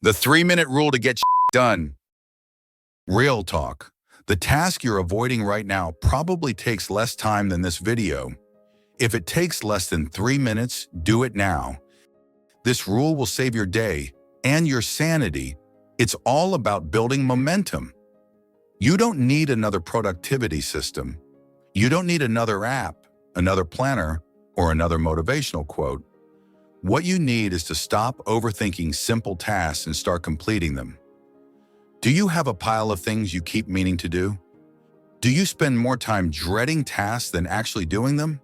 The 3-minute rule to get done. Real talk. The task you're avoiding right now probably takes less time than this video. If it takes less than 3 minutes, do it now. This rule will save your day and your sanity. It's all about building momentum. You don't need another productivity system. You don't need another app, another planner, or another motivational quote. What you need is to stop overthinking simple tasks and start completing them. Do you have a pile of things you keep meaning to do? Do you spend more time dreading tasks than actually doing them?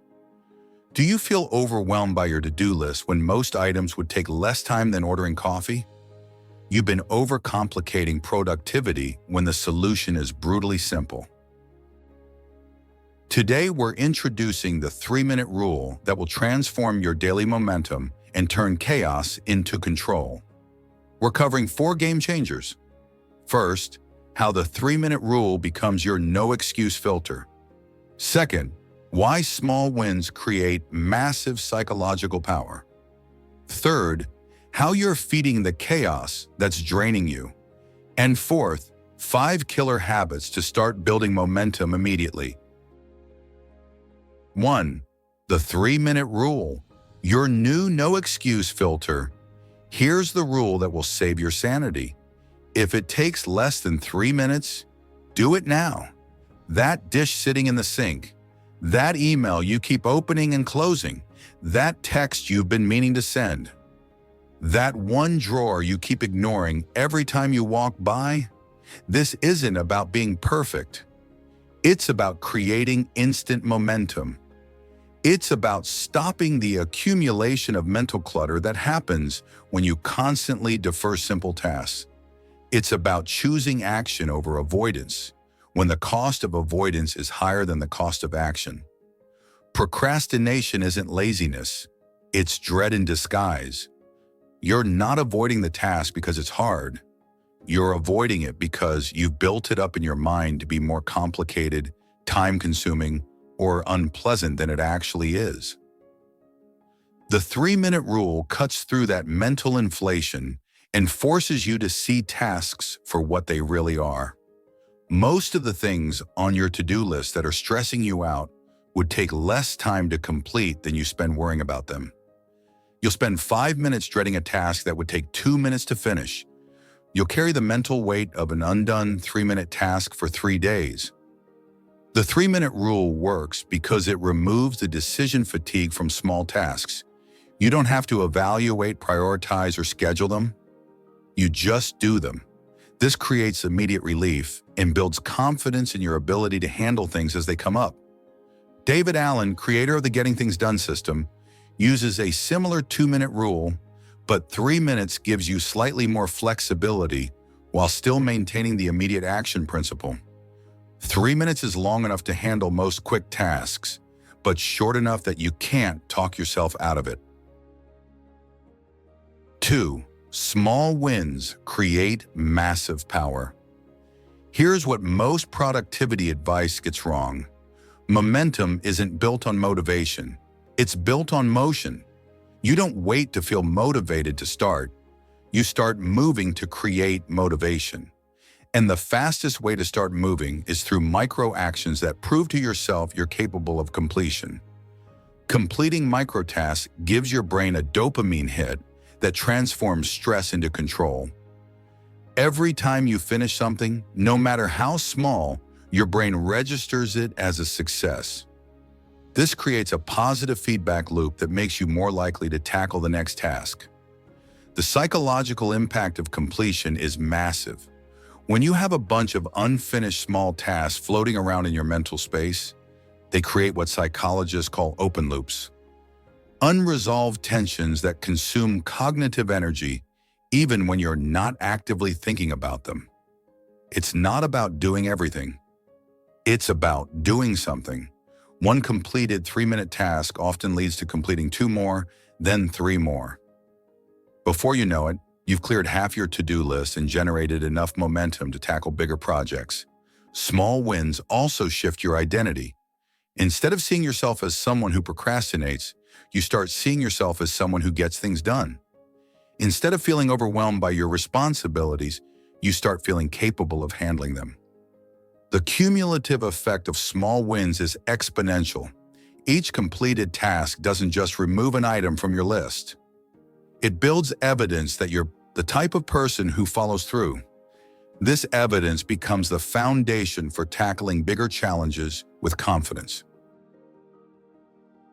Do you feel overwhelmed by your to-do list when most items would take less time than ordering coffee? You've been overcomplicating productivity when the solution is brutally simple. Today, we're introducing the 3-minute rule that will transform your daily momentum and turn chaos into control. We're covering 4 game changers. First, how the 3-minute rule becomes your no-excuse filter. Second, why small wins create massive psychological power. Third, how you're feeding the chaos that's draining you. And fourth, 5 killer habits to start building momentum immediately. 1. The 3-minute rule, your new no-excuse filter. Here's the rule that will save your sanity. If it takes less than 3 minutes, do it now. That dish sitting in the sink, that email you keep opening and closing, that text you've been meaning to send, that one drawer you keep ignoring every time you walk by. This isn't about being perfect. It's about creating instant momentum. It's about stopping the accumulation of mental clutter that happens when you constantly defer simple tasks. It's about choosing action over avoidance when the cost of avoidance is higher than the cost of action. Procrastination isn't laziness, it's dread in disguise. You're not avoiding the task because it's hard. You're avoiding it because you've built it up in your mind to be more complicated, time-consuming, or unpleasant than it actually is. The 3-minute rule cuts through that mental inflation and forces you to see tasks for what they really are. Most of the things on your to-do list that are stressing you out would take less time to complete than you spend worrying about them. You'll spend 5 minutes dreading a task that would take 2 minutes to finish. You'll carry the mental weight of an undone 3-minute task for 3 days. The 3-minute rule works because it removes the decision fatigue from small tasks. You don't have to evaluate, prioritize, or schedule them. You just do them. This creates immediate relief and builds confidence in your ability to handle things as they come up. David Allen, creator of the Getting Things Done system, uses a similar 2-minute rule, but 3 minutes gives you slightly more flexibility while still maintaining the immediate action principle. 3 minutes is long enough to handle most quick tasks, but short enough that you can't talk yourself out of it. 2. Small wins create massive power. Here's what most productivity advice gets wrong. Momentum isn't built on motivation. It's built on motion. You don't wait to feel motivated to start. You start moving to create motivation. And the fastest way to start moving is through micro actions that prove to yourself you're capable of completion. Completing micro tasks gives your brain a dopamine hit that transforms stress into control. Every time you finish something, no matter how small, your brain registers it as a success. This creates a positive feedback loop that makes you more likely to tackle the next task. The psychological impact of completion is massive. When you have a bunch of unfinished small tasks floating around in your mental space, they create what psychologists call open loops. Unresolved tensions that consume cognitive energy even when you're not actively thinking about them. It's not about doing everything. It's about doing something. One completed 3-minute task often leads to completing 2 more, then 3 more. Before you know it, you've cleared half your to-do list and generated enough momentum to tackle bigger projects. Small wins also shift your identity. Instead of seeing yourself as someone who procrastinates, you start seeing yourself as someone who gets things done. Instead of feeling overwhelmed by your responsibilities, you start feeling capable of handling them. The cumulative effect of small wins is exponential. Each completed task doesn't just remove an item from your list. It builds evidence that you're the type of person who follows through. This evidence becomes the foundation for tackling bigger challenges with confidence.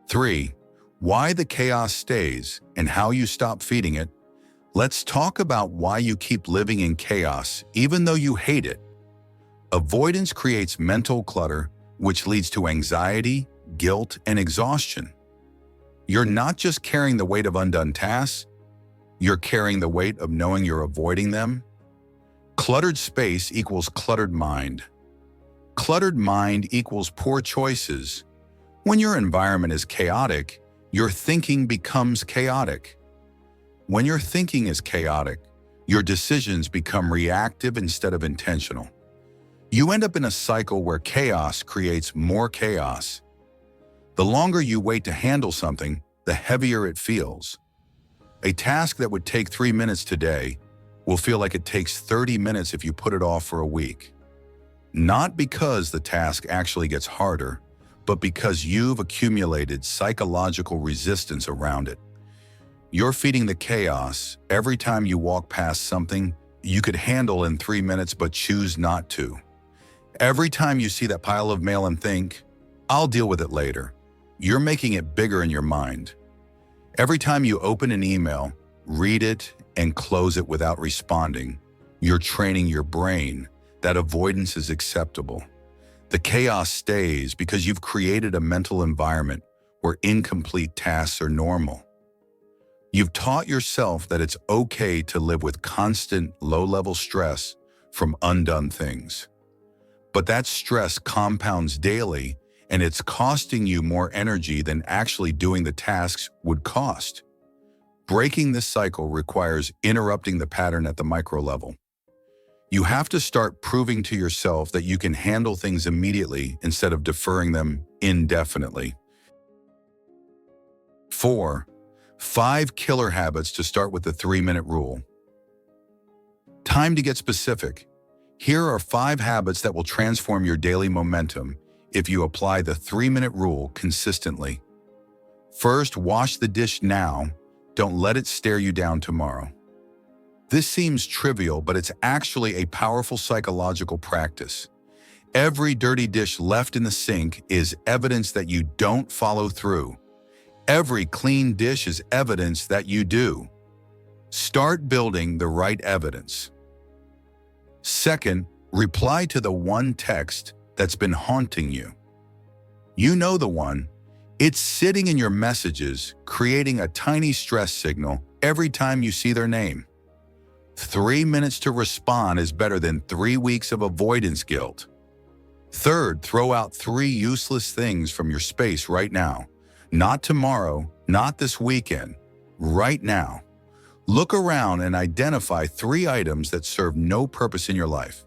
3. Why the chaos stays and how you stop feeding it. Let's talk about why you keep living in chaos even though you hate it. Avoidance creates mental clutter, which leads to anxiety, guilt, and exhaustion. You're not just carrying the weight of undone tasks, you're carrying the weight of knowing you're avoiding them. Cluttered space equals cluttered mind. Cluttered mind equals poor choices. When your environment is chaotic, your thinking becomes chaotic. When your thinking is chaotic, your decisions become reactive instead of intentional. You end up in a cycle where chaos creates more chaos. The longer you wait to handle something, the heavier it feels. A task that would take 3 minutes today will feel like it takes 30 minutes if you put it off for a week. Not because the task actually gets harder, but because you've accumulated psychological resistance around it. You're feeding the chaos every time you walk past something you could handle in 3 minutes but choose not to. Every time you see that pile of mail and think, "I'll deal with it later," you're making it bigger in your mind. Every time you open an email, read it, and close it without responding, you're training your brain that avoidance is acceptable. The chaos stays because you've created a mental environment where incomplete tasks are normal. You've taught yourself that it's okay to live with constant, low-level stress from undone things. But that stress compounds daily, and it's costing you more energy than actually doing the tasks would cost. Breaking this cycle requires interrupting the pattern at the micro level. You have to start proving to yourself that you can handle things immediately instead of deferring them indefinitely. 4. 5 killer habits to start with the 3-minute rule. Time to get specific. Here are 5 habits that will transform your daily momentum if you apply the 3-minute rule consistently. First, wash the dish now. Don't let it stare you down tomorrow. This seems trivial, but it's actually a powerful psychological practice. Every dirty dish left in the sink is evidence that you don't follow through. Every clean dish is evidence that you do. Start building the right evidence. Second, reply to the one text that's been haunting you. You know the one. It's sitting in your messages, creating a tiny stress signal every time you see their name. 3 minutes to respond is better than 3 weeks of avoidance guilt. Third, throw out 3 useless things from your space right now. Not tomorrow, not this weekend, right now. Look around and identify 3 items that serve no purpose in your life.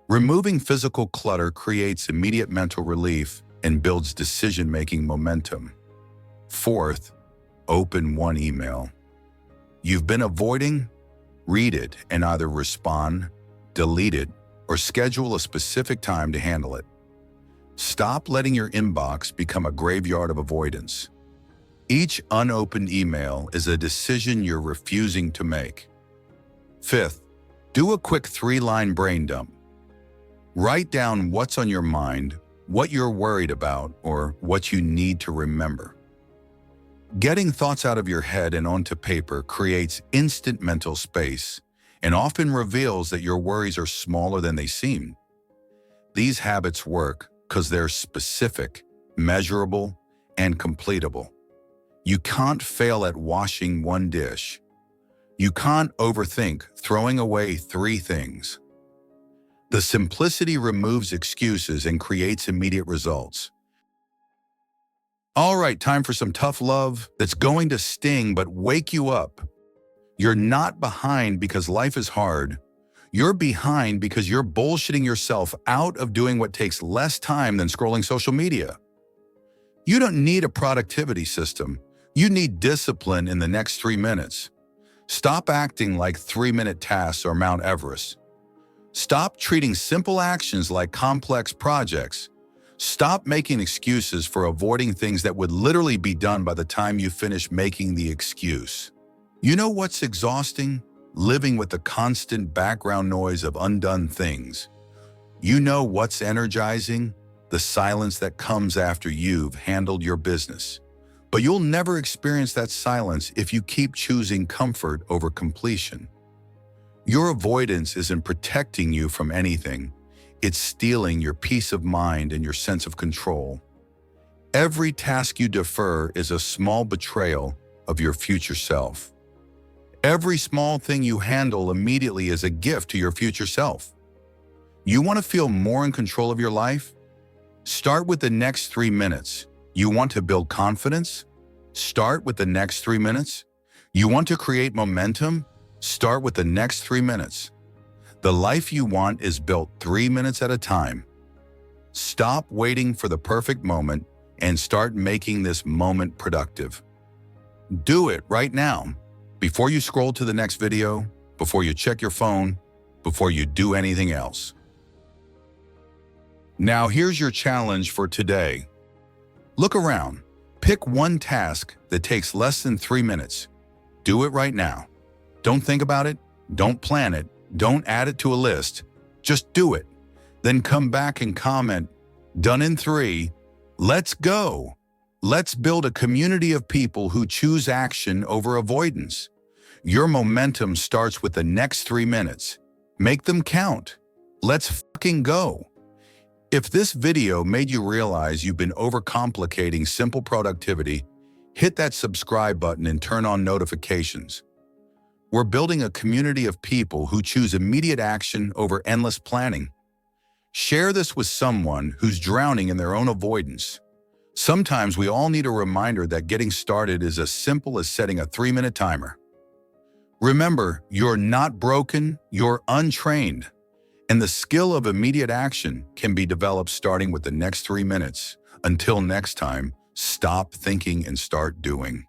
Removing physical clutter creates immediate mental relief and builds decision-making momentum. Fourth, open one email you've been avoiding. Read it and either respond, delete it, or schedule a specific time to handle it. Stop letting your inbox become a graveyard of avoidance. Each unopened email is a decision you're refusing to make. Fifth, do a quick 3-line brain dump. Write down what's on your mind, what you're worried about, or what you need to remember. Getting thoughts out of your head and onto paper creates instant mental space and often reveals that your worries are smaller than they seem. These habits work because they're specific, measurable, and completable. You can't fail at washing one dish. You can't overthink throwing away 3 things. The simplicity removes excuses and creates immediate results. All right, time for some tough love that's going to sting but wake you up. You're not behind because life is hard. You're behind because you're bullshitting yourself out of doing what takes less time than scrolling social media. You don't need a productivity system. You need discipline in the next 3 minutes. Stop acting like 3-minute tasks are Mount Everest. Stop treating simple actions like complex projects. Stop making excuses for avoiding things that would literally be done by the time you finish making the excuse. You know what's exhausting? Living with the constant background noise of undone things. You know what's energizing? The silence that comes after you've handled your business. But you'll never experience that silence if you keep choosing comfort over completion. Your avoidance isn't protecting you from anything. It's stealing your peace of mind and your sense of control. Every task you defer is a small betrayal of your future self. Every small thing you handle immediately is a gift to your future self. You want to feel more in control of your life? Start with the next 3 minutes. You want to build confidence? Start with the next 3 minutes. You want to create momentum? Start with the next 3 minutes. The life you want is built 3 minutes at a time. Stop waiting for the perfect moment and start making this moment productive. Do it right now, before you scroll to the next video, before you check your phone, before you do anything else. Now here's your challenge for today. Look around. Pick one task that takes less than 3 minutes. Do it right now. Don't think about it. Don't plan it. Don't add it to a list. Just do it. Then come back and comment, "Done in 3. Let's go." Let's build a community of people who choose action over avoidance. Your momentum starts with the next 3 minutes. Make them count. Let's fucking go. If this video made you realize you've been overcomplicating simple productivity, hit that subscribe button and turn on notifications. We're building a community of people who choose immediate action over endless planning. Share this with someone who's drowning in their own avoidance. Sometimes we all need a reminder that getting started is as simple as setting a 3-minute timer. Remember, you're not broken, you're untrained. And the skill of immediate action can be developed starting with the next 3 minutes. Until next time, stop thinking and start doing.